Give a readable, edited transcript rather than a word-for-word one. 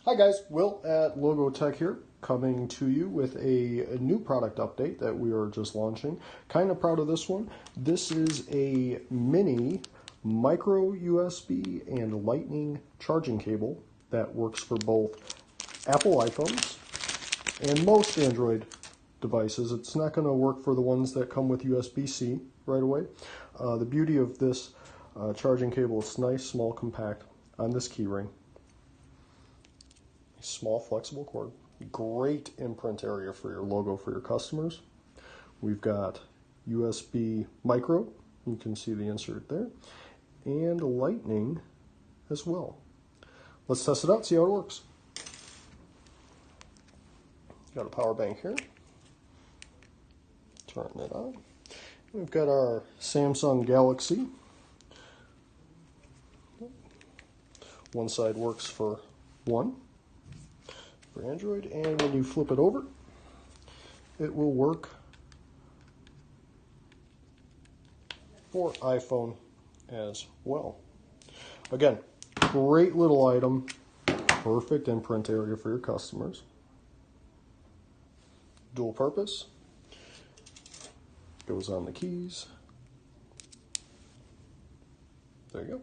Hi guys, Will at Logotech here, coming to you with a new product update that we are just launching. Kind of proud of this one. This is a mini micro USB and lightning charging cable that works for both Apple iPhones and most Android devices. It's not going to work for the ones that come with USB-C right away. The beauty of this charging cable is nice, small, compact on this keyring. Small flexible cord, great imprint area for your logo for your customers. We've got USB micro, you can see the insert there, and lightning as well. Let's test it out, see how it works. Got a power bank here, turn it on. We've got our Samsung Galaxy. One side works for Android, and when you flip it over, it will work for iPhone as well. Again, great little item, perfect imprint area for your customers. Dual purpose, goes on the keys. There you go.